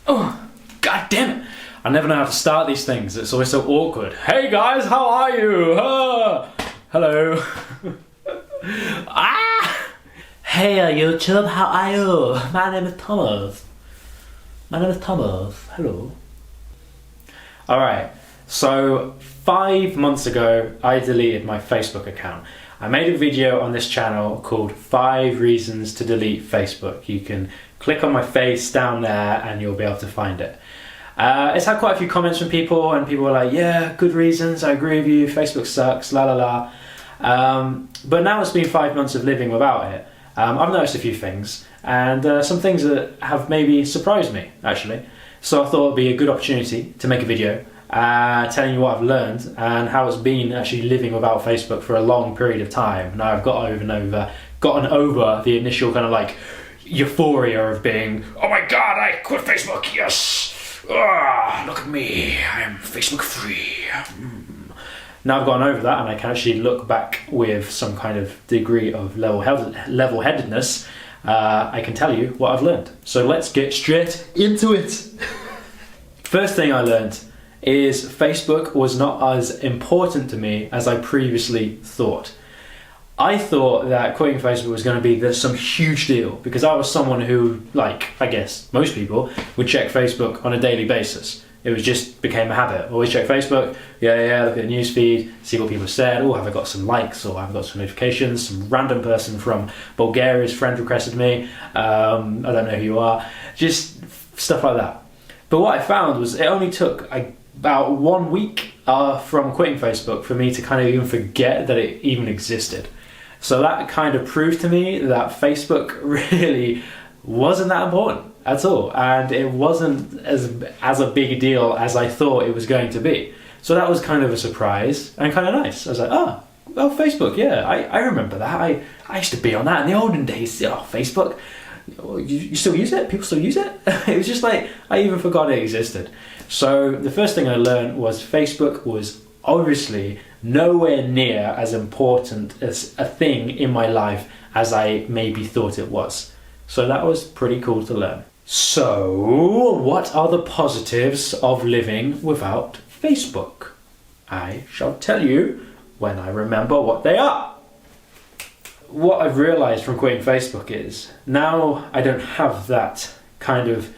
Oh, god damn it. I never know how to start these things. It's always so awkward. Hey guys, how are you? Hello. Hey YouTube, how are you? My name is Thomas. Hello. Alright, so 5 months ago I deleted my Facebook account. I made a video on this channel called 5 Reasons to Delete Facebook. You can click on my face down there and you'll be able to find it. It's had quite a few comments from people, and people were like, yeah, good reasons, I agree with you, Facebook sucks, la la la. But now it's been 5 months of living without it. I've noticed a few things, and some things that have maybe surprised me, actually. So I thought it'd be a good opportunity to make a video telling you what I've learned and how it's been actually living without Facebook for a long period of time. Now I've gotten over the initial kind of like euphoria of being, oh my god, I quit Facebook, yes! Look at me, I am Facebook free. Now I've gone over that and I can actually look back with some kind of degree of level-headedness. I can tell you what I've learned. So let's get straight into it. First thing I learned is Facebook was not as important to me as I previously thought. I thought that quitting Facebook was going to be some huge deal because I was someone who, like, I guess most people, would check Facebook on a daily basis. It just became a habit. Always check Facebook, yeah, look at the newsfeed, see what people said, oh, have I got some likes, or have I got some notifications, some random person from Bulgaria's friend requested me, I don't know who you are, just stuff like that. But what I found was it only took about 1 week from quitting Facebook for me to kind of even forget that it even existed. So that kind of proved to me that Facebook really wasn't that important at all, and it wasn't as a big deal as I thought it was going to be. So that was kind of a surprise and kind of nice. I was like, oh, well, Facebook, yeah, I remember that. I used to be on that in the olden days. Oh, Facebook, you still use it? People still use it? It was just like, I even forgot it existed. So the first thing I learned was Facebook was obviously nowhere near as important as a thing in my life as I maybe thought it was. So that was pretty cool to learn. So, what are the positives of living without Facebook? I shall tell you when I remember what they are. What I've realised from quitting Facebook is now I don't have that kind of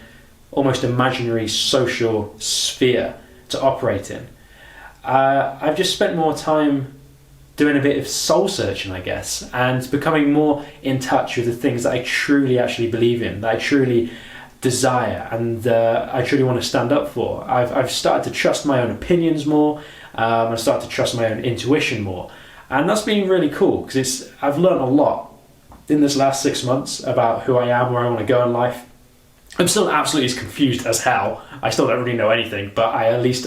almost imaginary social sphere to operate in. I've just spent more time doing a bit of soul searching, I guess, and becoming more in touch with the things that I truly actually believe in, that I truly desire, and I truly want to stand up for. I've started to trust my own opinions more. I've started to trust my own intuition more, and that's been really cool because I've learned a lot in this last 6 months about who I am, where I want to go in life. I'm still absolutely as confused as hell. I still don't really know anything, but I at least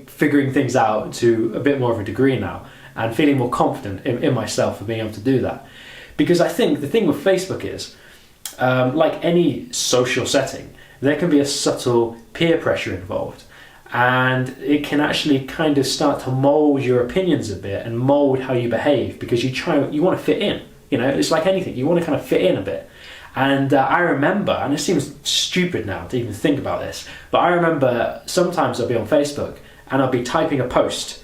figuring things out to a bit more of a degree now, and feeling more confident in myself for being able to do that. Because I think the thing with Facebook is, like any social setting, there can be a subtle peer pressure involved, and it can actually kind of start to mold your opinions a bit and mold how you behave, because you want to fit in. You know, it's like anything, you want to kind of fit in a bit. And I remember, and it seems stupid now to even think about this, but I remember sometimes I'll be on Facebook and I'll be typing a post,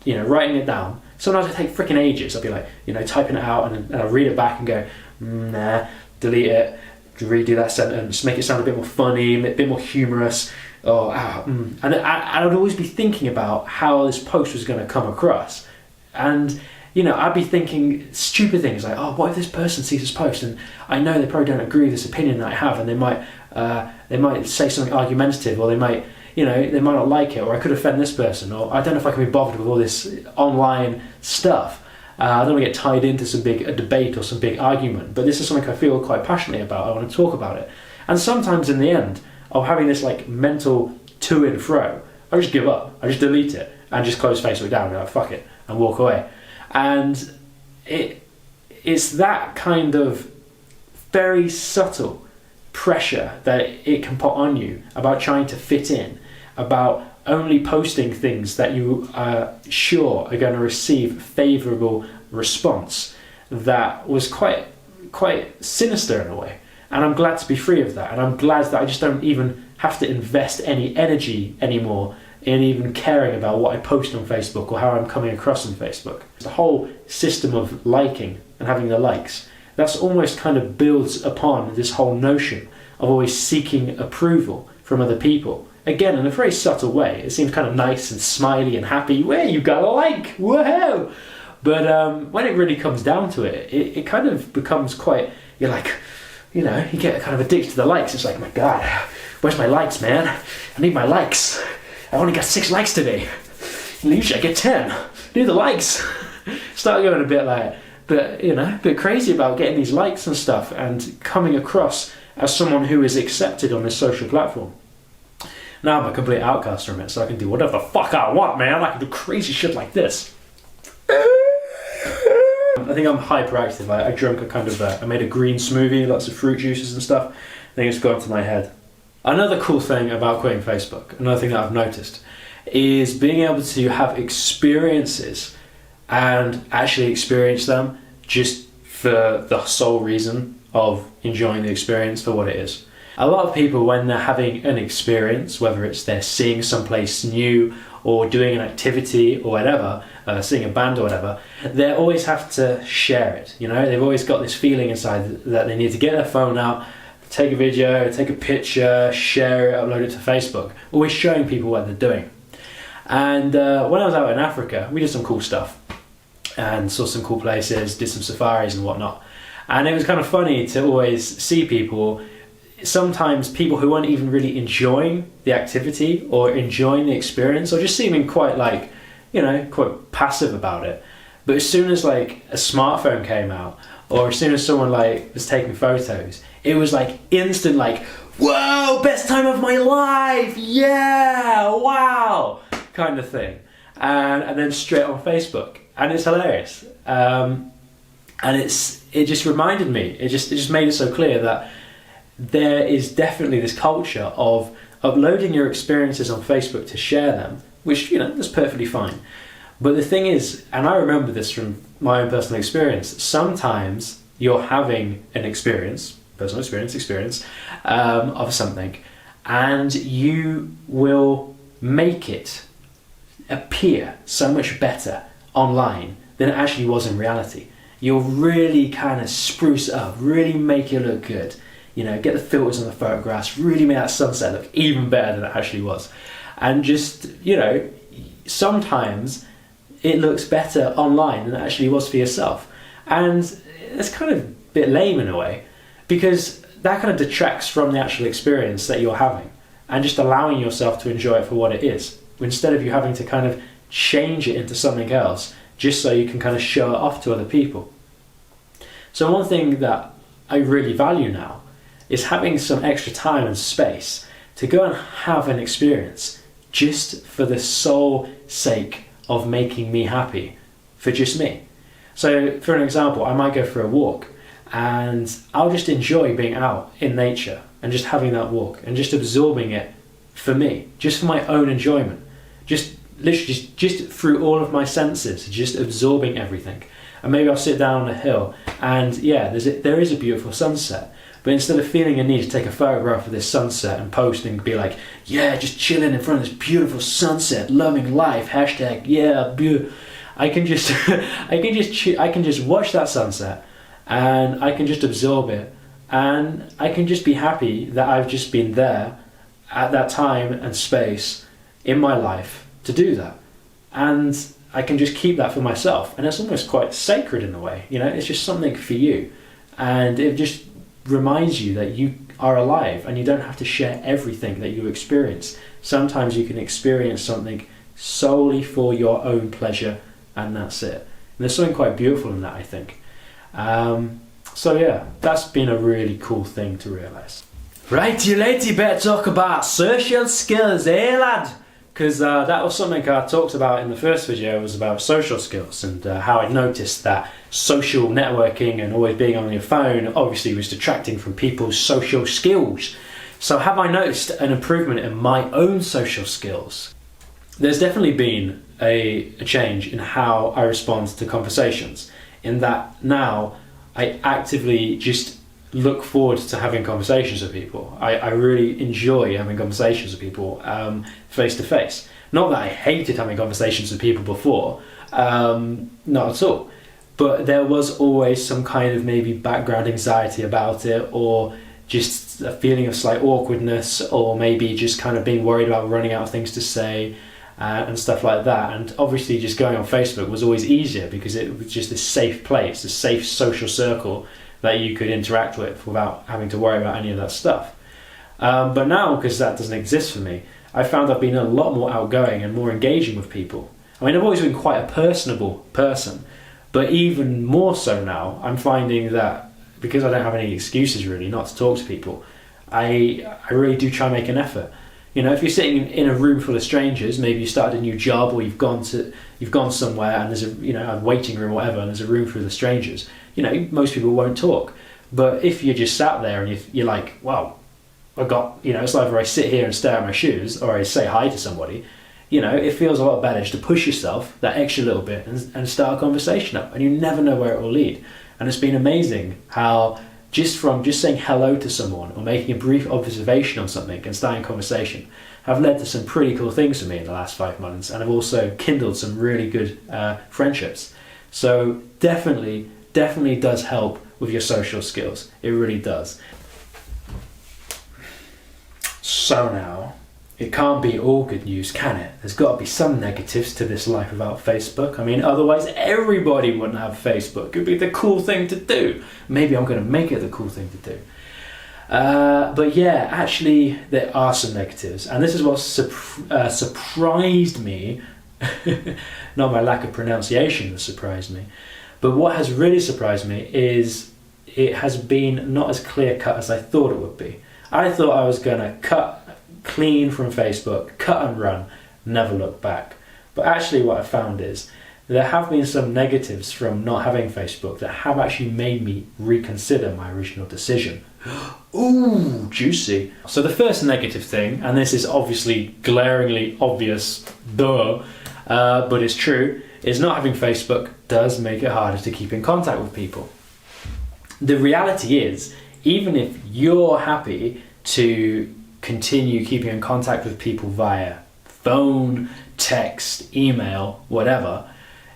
you know, writing it down. Sometimes it take freaking ages. I'll be like, you know, typing it out and I'll read it back and go, nah, delete it, redo that sentence, make it sound a bit more funny, a bit more humorous, and I would always be thinking about how this post was going to come across. And you know, I'd be thinking stupid things like, oh, what if this person sees this post and I know they probably don't agree with this opinion that I have, and they might say something argumentative, or they might not like it, or I could offend this person, or I don't know if I can be bothered with all this online stuff. I don't want to get tied into a debate or some big argument, but this is something I feel quite passionately about. I want to talk about it. And sometimes in the end of having this like mental to and fro, I just give up. I just delete it and just close Facebook down and be like, fuck it, and walk away. And it's that kind of very subtle pressure that it can put on you about trying to fit in, about only posting things that you are sure are going to receive favourable response, that was quite sinister in a way. And I'm glad to be free of that. And I'm glad that I just don't even have to invest any energy anymore in even caring about what I post on Facebook or how I'm coming across on Facebook. The whole system of liking and having the likes, that's almost kind of builds upon this whole notion of always seeking approval from other people. Again, in a very subtle way. It seems kind of nice and smiley and happy. Well, you got a like, woohoo! But when it really comes down to it, it kind of becomes quite, you're like, you know, you get kind of addicted to the likes. It's like, my God, where's my likes, man? I need my likes. I only got 6 likes today. Usually I get 10. Do the likes. Start going a bit like, but you know, a bit crazy about getting these likes and stuff and coming across as someone who is accepted on this social platform. Now I'm a complete outcast from it, so I can do whatever the fuck I want, man. I can do crazy shit like this. I think I'm hyperactive. I drank a kind of, I made a green smoothie, lots of fruit juices and stuff. I think it's gone to my head. Another cool thing about quitting Facebook, another thing that I've noticed, is being able to have experiences and actually experience them just for the sole reason of enjoying the experience for what it is. A lot of people, when they're having an experience, whether it's they're seeing someplace new or doing an activity or whatever, seeing a band or whatever, they always have to share it. You know, they've always got this feeling inside that they need to get their phone out, take a video, take a picture, share it, upload it to Facebook, always showing people what they're doing. And when I was out in Africa, we did some cool stuff and saw some cool places, did some safaris and whatnot. And it was kind of funny to always see people, sometimes people who weren't even really enjoying the activity or enjoying the experience or just seeming quite like, you know, quite passive about it. But as soon as like a smartphone came out or as soon as someone like was taking photos, it was like instant like, whoa, best time of my life, yeah, wow, kind of thing. And then straight on Facebook. And it's hilarious. And it just reminded me, it just made it so clear that there is definitely this culture of uploading your experiences on Facebook to share them, which, you know, that's perfectly fine. But the thing is, and I remember this from my own personal experience, sometimes you're having an experience, personal experience of something, and you will make it appear so much better online than it actually was in reality. You'll really kind of spruce it up, really make it look good. You know, get the filters on the photographs, really make that sunset look even better than it actually was. And just, you know, sometimes it looks better online than it actually was for yourself. And it's kind of a bit lame in a way, because that kind of detracts from the actual experience that you're having and just allowing yourself to enjoy it for what it is, instead of you having to kind of change it into something else just so you can kind of show it off to other people. So one thing that I really value now is having some extra time and space to go and have an experience just for the sole sake of making me happy, for just me. So for an example, I might go for a walk and I'll just enjoy being out in nature and just having that walk and just absorbing it for me, just for my own enjoyment, just literally just through all of my senses, just absorbing everything. And maybe I'll sit down on a hill and yeah, there is a beautiful sunset. But instead of feeling a need to take a photograph of this sunset and post and be like, yeah, just chilling in front of this beautiful sunset, loving life, hashtag, yeah, I can just I can just watch that sunset and I can just absorb it and I can just be happy that I've just been there at that time and space in my life to do that. And I can just keep that for myself. And it's almost quite sacred in a way, you know, it's just something for you. And it just reminds you that you are alive and you don't have to share everything that you experience. Sometimes you can experience something solely for your own pleasure and that's it. And there's something quite beautiful in that, I think. So yeah, that's been a really cool thing to realise. Right, you lady, better talk about social skills, eh lad? Because that was something I talked about in the first video, was about social skills and how I noticed that social networking and always being on your phone obviously was detracting from people's social skills. So have I noticed an improvement in my own social skills? There's definitely been a change in how I respond to conversations, in that now I actively just look forward to having conversations with people. I really enjoy having conversations with people face to face. Not that I hated having conversations with people before, not at all. But there was always some kind of maybe background anxiety about it, or just a feeling of slight awkwardness, or maybe just kind of being worried about running out of things to say and stuff like that. And obviously just going on Facebook was always easier because it was just this safe place, a safe social circle that you could interact with without having to worry about any of that stuff. But now, because that doesn't exist for me, I found I've been a lot more outgoing and more engaging with people. I mean, I've always been quite a personable person, but even more so now, I'm finding that because I don't have any excuses really not to talk to people, I really do try and make an effort. You know, if you're sitting in a room full of strangers, maybe you started a new job or you've gone somewhere and there's a waiting room or whatever, and there's a room full of strangers, most people won't talk. But if you're just sat there and you're like, wow, it's either I sit here and stare at my shoes or I say hi to somebody, it feels a lot better just to push yourself that extra little bit and start a conversation up, and you never know where it will lead. And it's been amazing how just saying hello to someone or making a brief observation on something and starting a conversation have led to some pretty cool things for me in the last 5 months, and have also kindled some really good friendships. So definitely does help with your social skills. It really does. So now, it can't be all good news, can it? There's got to be some negatives to this life without Facebook. I mean, otherwise everybody wouldn't have Facebook. It'd be the cool thing to do. Maybe I'm going to make it the cool thing to do. But yeah, actually, there are some negatives. And this is what surprised me. Not my lack of pronunciation that surprised me. But what has really surprised me is it has been not as clear-cut as I thought it would be. I thought I was going to cut clean from Facebook, cut and run, never look back. But actually what I found is there have been some negatives from not having Facebook that have actually made me reconsider my original decision. Ooh, juicy. So the first negative thing, and this is obviously glaringly obvious, but it's true, is not having Facebook does make it harder to keep in contact with people. The reality is, even if you're happy to continue keeping in contact with people via phone, text, email, whatever,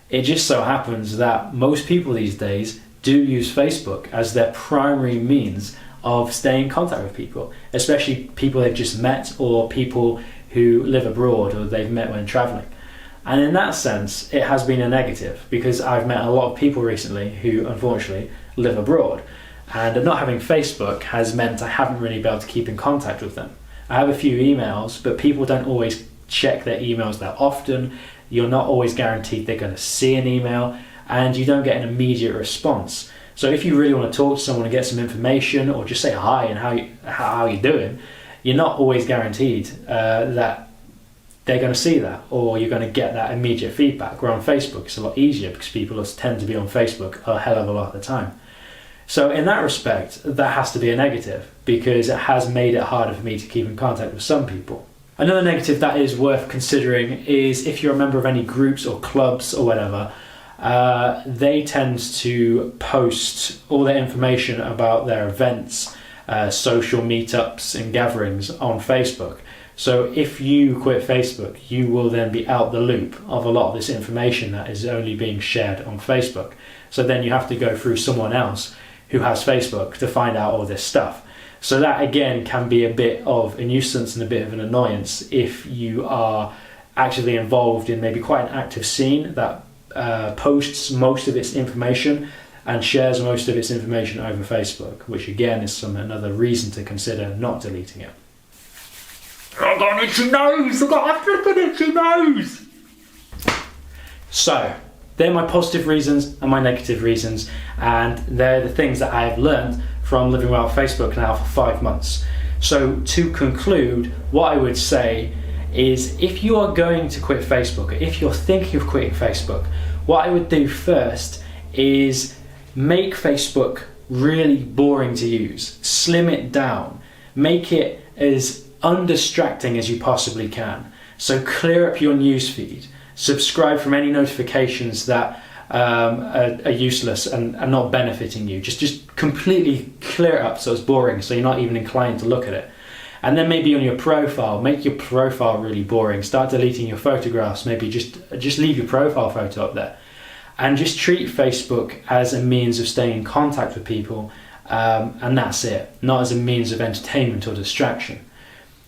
it just so happens that most people these days do use Facebook as their primary means of staying in contact with people, especially people they've just met or people who live abroad or they've met when traveling. And in that sense, it has been a negative because I've met a lot of people recently who unfortunately live abroad. And not having Facebook has meant I haven't really been able to keep in contact with them. I have a few emails, but people don't always check their emails that often. You're not always guaranteed they're going to see an email, and you don't get an immediate response. So if you really want to talk to someone and get some information, or just say hi and how you doing, you're not always guaranteed that they're going to see that, or you're going to get that immediate feedback. Where on Facebook, it's a lot easier because people tend to be on Facebook a hell of a lot of the time. So in that respect, that has to be a negative because it has made it harder for me to keep in contact with some people. Another negative that is worth considering is if you're a member of any groups or clubs or whatever, they tend to post all their information about their events, social meetups and gatherings on Facebook. So if you quit Facebook, you will then be out the loop of a lot of this information that is only being shared on Facebook. So then you have to go through someone else who has Facebook to find out all this stuff. So that again can be a bit of a nuisance and a bit of an annoyance if you are actively involved in maybe quite an active scene that posts most of its information and shares most of its information over Facebook, which again is another reason to consider not deleting it. I've got an itchy nose! I've got a flippin' itchy nose! So, they're my positive reasons and my negative reasons, and they're the things that I have learned from living without Facebook now for 5 months. So to conclude, what I would say is if you are going to quit Facebook, or if you're thinking of quitting Facebook, what I would do first is make Facebook really boring to use. Slim it down. Make it as undistracting as you possibly can. So clear up your newsfeed. Subscribe from any notifications that are useless and not benefiting you. Just completely clear it up so it's boring, so you're not even inclined to look at it. And then maybe on your profile, make your profile really boring. Start deleting your photographs. Maybe just leave your profile photo up there. And just treat Facebook as a means of staying in contact with people, and that's it. Not as a means of entertainment or distraction.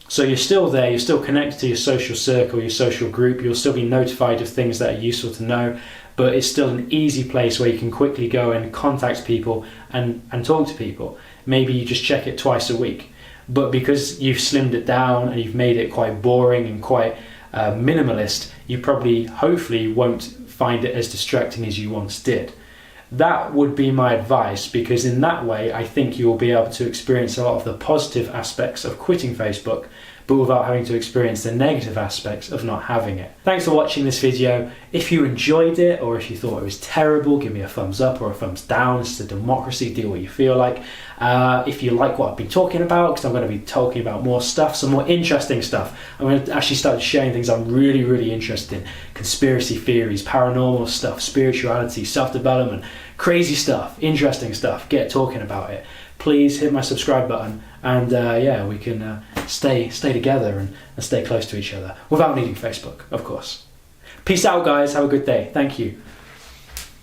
So you're still there, you're still connected to your social circle, your social group, you'll still be notified of things that are useful to know, but it's still an easy place where you can quickly go and contact people and talk to people. Maybe you just check it twice a week. But because you've slimmed it down and you've made it quite boring and quite minimalist, you probably, hopefully, won't find it as distracting as you once did. That would be my advice, because in that way I think you will be able to experience a lot of the positive aspects of quitting Facebook, but without having to experience the negative aspects of not having it. Thanks for watching this video. If you enjoyed it, or if you thought it was terrible, give me a thumbs up or a thumbs down. It's a democracy, do what you feel like. If you like what I've been talking about, because I'm going to be talking about more stuff, some more interesting stuff. I'm going to actually start sharing things I'm really interested in. Conspiracy theories, paranormal stuff, spirituality, self-development, crazy stuff, interesting stuff. Get talking about it. Please hit my subscribe button, and yeah, we can stay together and stay close to each other without needing Facebook, of course. Peace out, guys. Have a good day. Thank you.